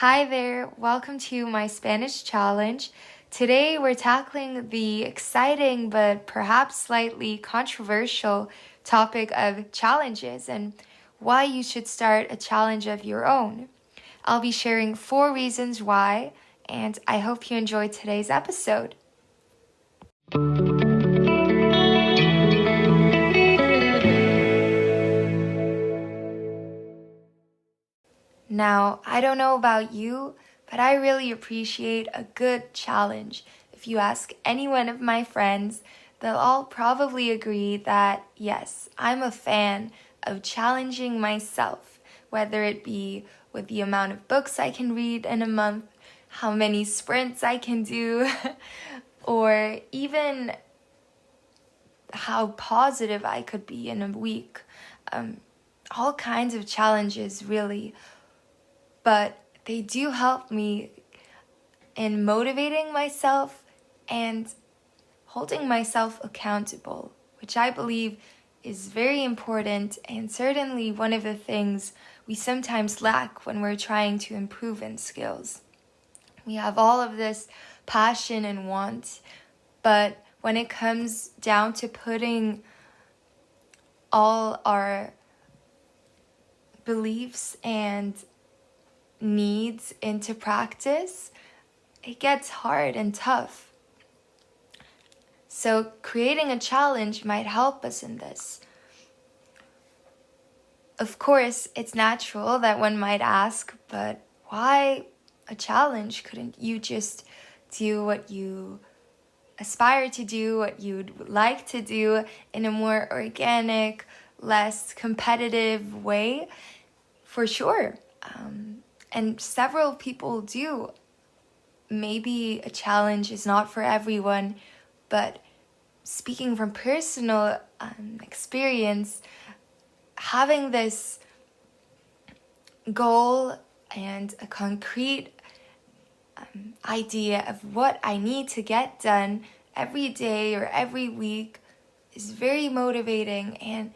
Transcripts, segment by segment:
Hi there, welcome to my Spanish challenge. Today we're tackling the exciting but perhaps slightly controversial topic of challenges and why you should start a challenge of your own. I'll be sharing 4 reasons why, and I hope you enjoyed today's episode. Now, I don't know about you, but I really appreciate a good challenge. If you ask any one of my friends, they'll all probably agree that yes, I'm a fan of challenging myself, whether it be with the amount of books I can read in a month, how many sprints I can do, or even how positive I could be in a week. All kinds of challenges, really. But they do help me in motivating myself and holding myself accountable, which I believe is very important and certainly one of the things we sometimes lack when we're trying to improve in skills. We have all of this passion and want, but when it comes down to putting all our beliefs and needs into practice, it gets hard and tough. So creating a challenge might help us in this. Of course, it's natural that one might ask, but why a challenge? Couldn't you just do what you aspire to do, what you'd like to do in a more organic, less competitive way? For sure. And several people do. Maybe a challenge is not for everyone, but speaking from personal experience, having this goal and a concrete idea of what I need to get done every day or every week is very motivating, and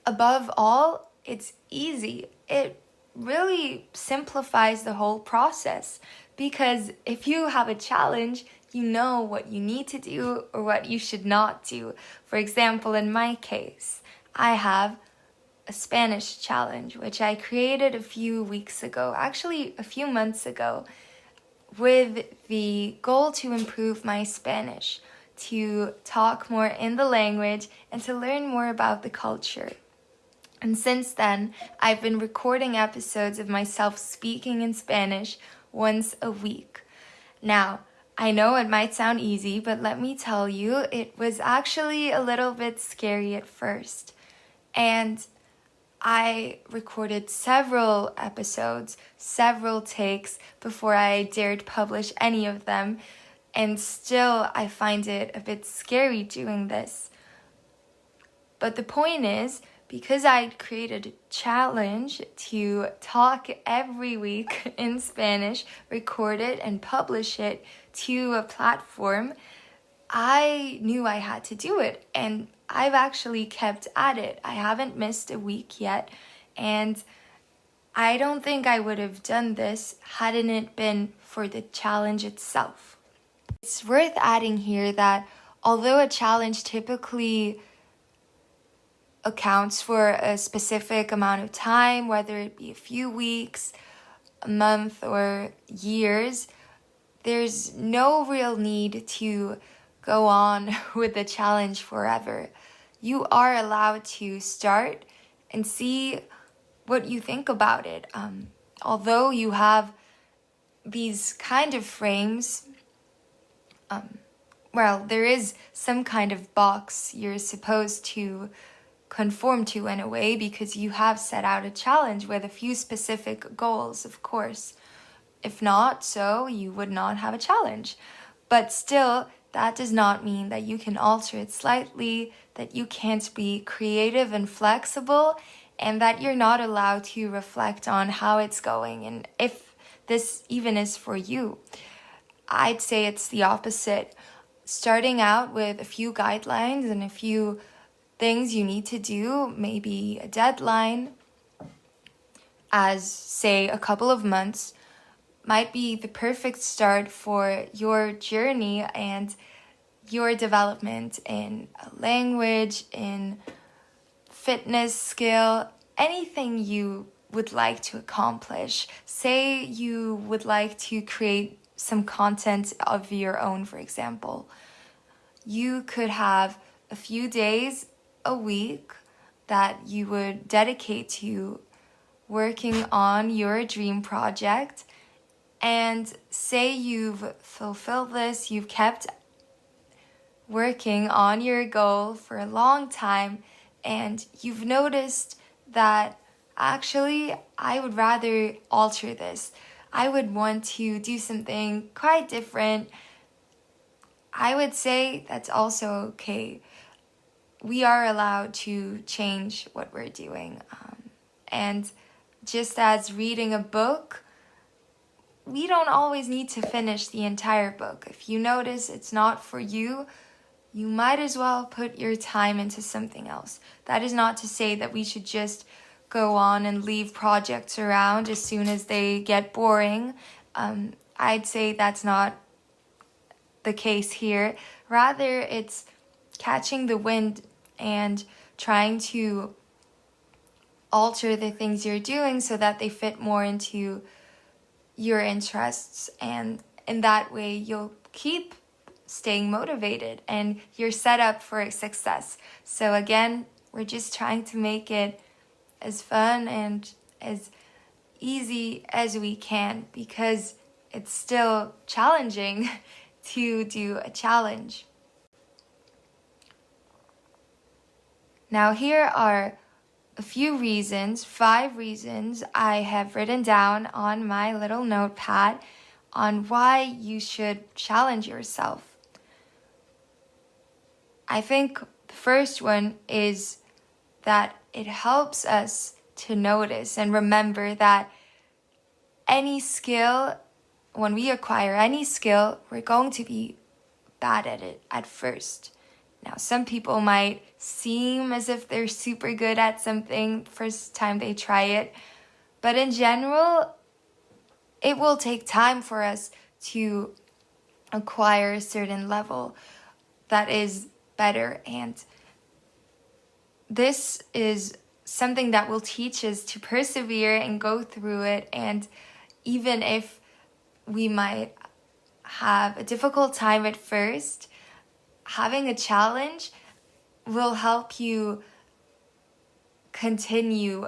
above all, it's easy. It really simplifies the whole process, because if you have a challenge, you know what you need to do or what you should not do. For example, in my case, I have a Spanish challenge, which I created a few weeks ago, actually a few months ago, with the goal to improve my Spanish, to talk more in the language, and to learn more about the culture. And since then, I've been recording episodes of myself speaking in Spanish once a week. Now, I know it might sound easy, but let me tell you, it was actually a little bit scary at first. And I recorded several episodes, several takes before I dared publish any of them. And still, I find it a bit scary doing this. But the point is, because I created a challenge to talk every week in Spanish, record it and publish it to a platform, I knew I had to do it, and I've actually kept at it. I haven't missed a week yet, and I don't think I would have done this hadn't it been for the challenge itself. It's worth adding here that although a challenge typically accounts for a specific amount of time, whether it be a few weeks, a month, or years, there's no real need to go on with the challenge forever. You are allowed to start and see what you think about it. Although you have these kind of frames, there is some kind of box you're supposed to conform to in a way, because you have set out a challenge with a few specific goals, of course. If not so, you would not have a challenge. But still, that does not mean that you can alter it slightly, that you can't be creative and flexible, and that you're not allowed to reflect on how it's going and if this even is for you. I'd say it's the opposite. Starting out with a few guidelines and a few things you need to do, maybe a deadline, as say a couple of months, might be the perfect start for your journey and your development in a language, in fitness skill, anything you would like to accomplish. Say you would like to create some content of your own, for example. You could have a few days a week that you would dedicate to working on your dream project. And say you've fulfilled this, you've kept working on your goal for a long time, and you've noticed that actually I would rather alter this. I would want to do something quite different. I would say that's also okay. We are allowed to change what we're doing. And just as reading a book, we don't always need to finish the entire book. If you notice it's not for you, you might as well put your time into something else. That is not to say that we should just go on and leave projects around as soon as they get boring. I'd say that's not the case here. Rather, it's catching the wind and trying to alter the things you're doing so that they fit more into your interests, and in that way you'll keep staying motivated and you're set up for success. So again, we're just trying to make it as fun and as easy as we can, because it's still challenging to do a challenge. Now here are a few reasons, 5 reasons I have written down on my little notepad on why you should challenge yourself. I think the first one is that it helps us to notice and remember that any skill, when we acquire any skill, we're going to be bad at it at first. Now, some people might seem as if they're super good at something the first time they try it, but in general, it will take time for us to acquire a certain level that is better, and this is something that will teach us to persevere and go through it. And even if we might have a difficult time at first, having a challenge will help you continue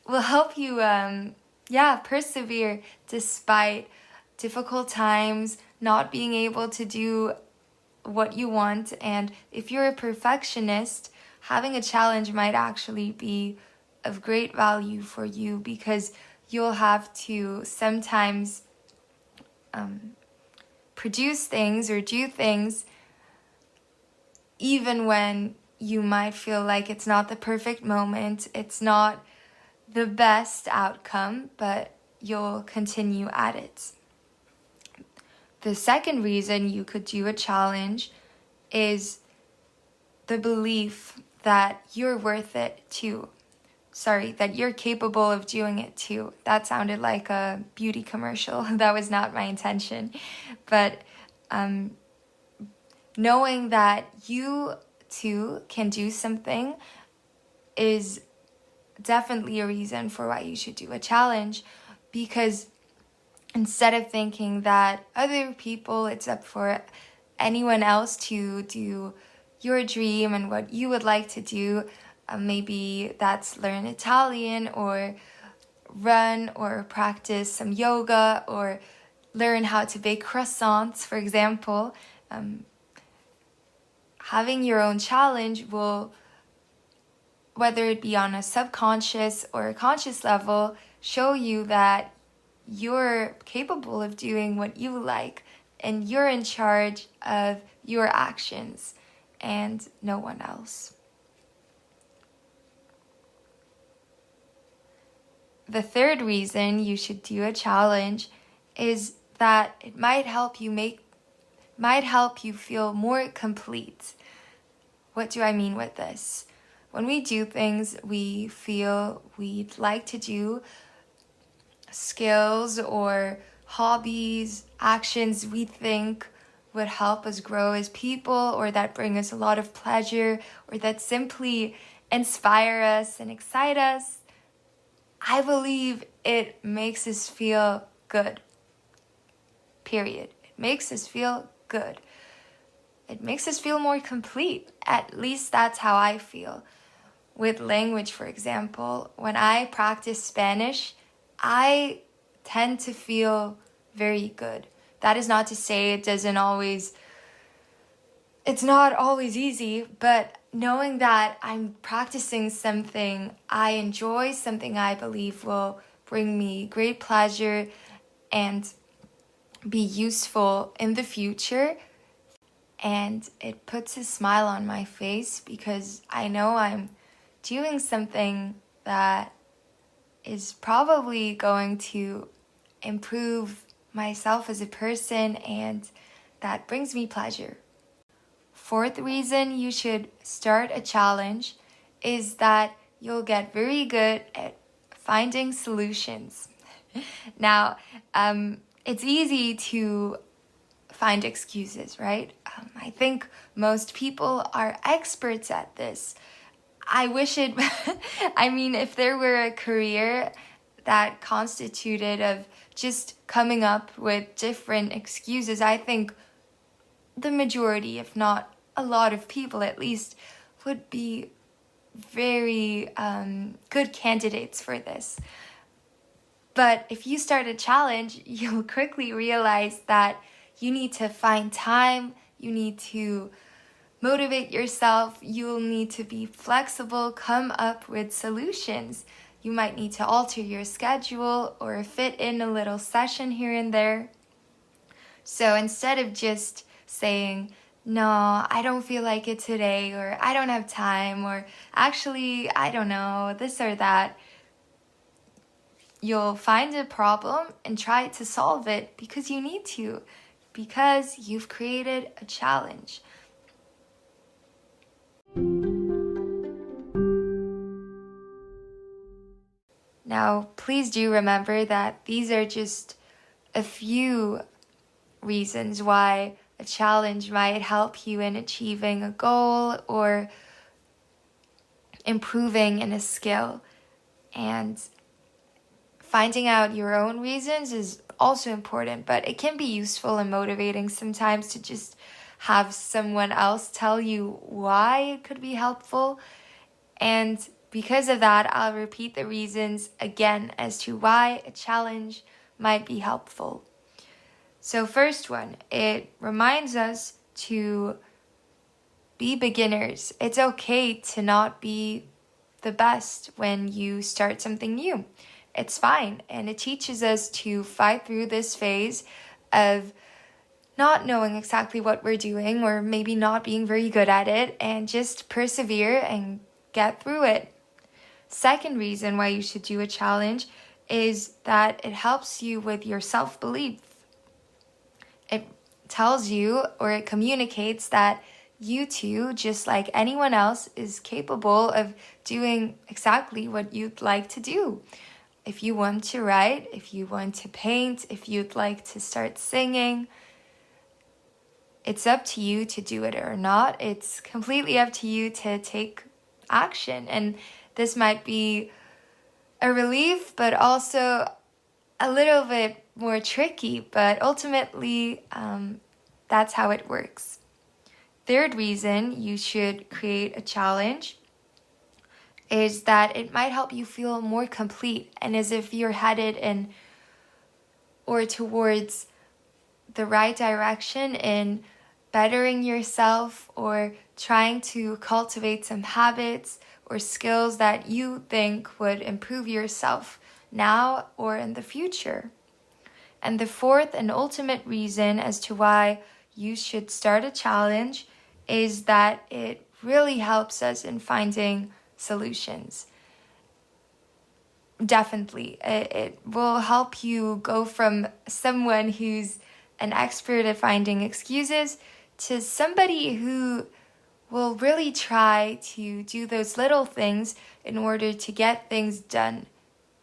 will help you persevere despite difficult times, not being able to do what you want. And if you're a perfectionist, having a challenge might actually be of great value for you, because you'll have to sometimes produce things or do things even when you might feel like it's not the perfect moment, it's not the best outcome, but you'll continue at it. The second reason you could do a challenge is the belief that you're worth it too. That you're capable of doing it too. That sounded like a beauty commercial. That was not my intention. But knowing that you too can do something is definitely a reason for why you should do a challenge, because instead of thinking that other people, it's up for anyone else to do your dream and what you would like to do, maybe that's learn Italian or run or practice some yoga or learn how to bake croissants, for example. Having your own challenge will, whether it be on a subconscious or a conscious level, show you that you're capable of doing what you like and you're in charge of your actions and no one else. The third reason you should do a challenge is that it might help you feel more complete. What do I mean with this? When we do things we feel we'd like to do, skills or hobbies, actions we think would help us grow as people, or that bring us a lot of pleasure, or that simply inspire us and excite us, I believe it makes us feel good. Period. It makes us feel good. It makes us feel more complete. At least that's how I feel. With language, for example, when I practice Spanish, I tend to feel very good. That is not to say it's not always easy, but knowing that I'm practicing something I enjoy, something I believe will bring me great pleasure and be useful in the future, and it puts a smile on my face because I know I'm doing something that is probably going to improve myself as a person, and that brings me pleasure. Fourth reason you should start a challenge is that you'll get very good at finding solutions. Now, it's easy to find excuses, right? I think most people are experts at this. I wish it, if there were a career that constituted of just coming up with different excuses, I think the majority, if not a lot of people at least, would be very good candidates for this. But if you start a challenge, you'll quickly realize that you need to find time, you need to motivate yourself, you'll need to be flexible, come up with solutions. You might need to alter your schedule or fit in a little session here and there. So instead of just saying, no, I don't feel like it today, or I don't have time, or actually, I don't know, this or that, you'll find a problem and try to solve it because you need to, because you've created a challenge. Now, please do remember that these are just a few reasons why a challenge might help you in achieving a goal or improving in a skill. And finding out your own reasons is also important, but it can be useful and motivating sometimes to just have someone else tell you why it could be helpful. And because of that, I'll repeat the reasons again as to why a challenge might be helpful. So first one, it reminds us to be beginners. It's okay to not be the best when you start something new. It's fine, and it teaches us to fight through this phase of not knowing exactly what we're doing, or maybe not being very good at it, and just persevere and get through it. Second reason why you should do a challenge is that it helps you with your self-belief. It tells you, or it communicates that you too, just like anyone else, is capable of doing exactly what you'd like to do. If you want to write, if you want to paint, if you'd like to start singing, it's up to you to do it or not. It's completely up to you to take action. And this might be a relief, but also a little bit more tricky, but ultimately, that's how it works. Third reason you should create a challenge is that it might help you feel more complete and as if you're headed in or towards the right direction in bettering yourself or trying to cultivate some habits or skills that you think would improve yourself now or in the future. And the fourth and ultimate reason as to why you should start a challenge is that it really helps us in finding solutions. Definitely, it will help you go from someone who's an expert at finding excuses to somebody who will really try to do those little things in order to get things done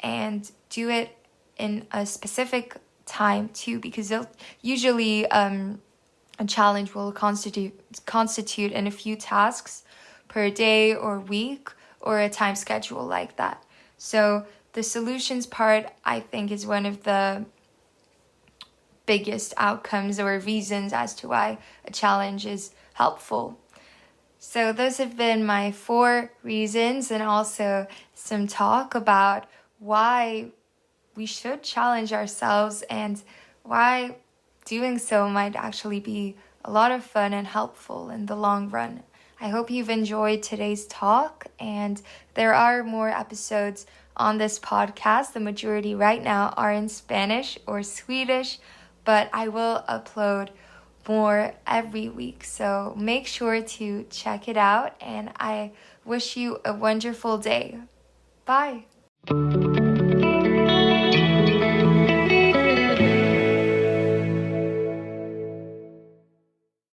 and do it in a specific time too, because usually a challenge will constitute in a few tasks per day or week, or a time schedule like that. So the solutions part, I think, is one of the biggest outcomes or reasons as to why a challenge is helpful. So those have been my 4 reasons, and also some talk about why we should challenge ourselves and why doing so might actually be a lot of fun and helpful in the long run. I hope you've enjoyed today's talk, and there are more episodes on this podcast. The majority right now are in Spanish or Swedish, but I will upload more every week. So make sure to check it out, and I wish you a wonderful day. Bye.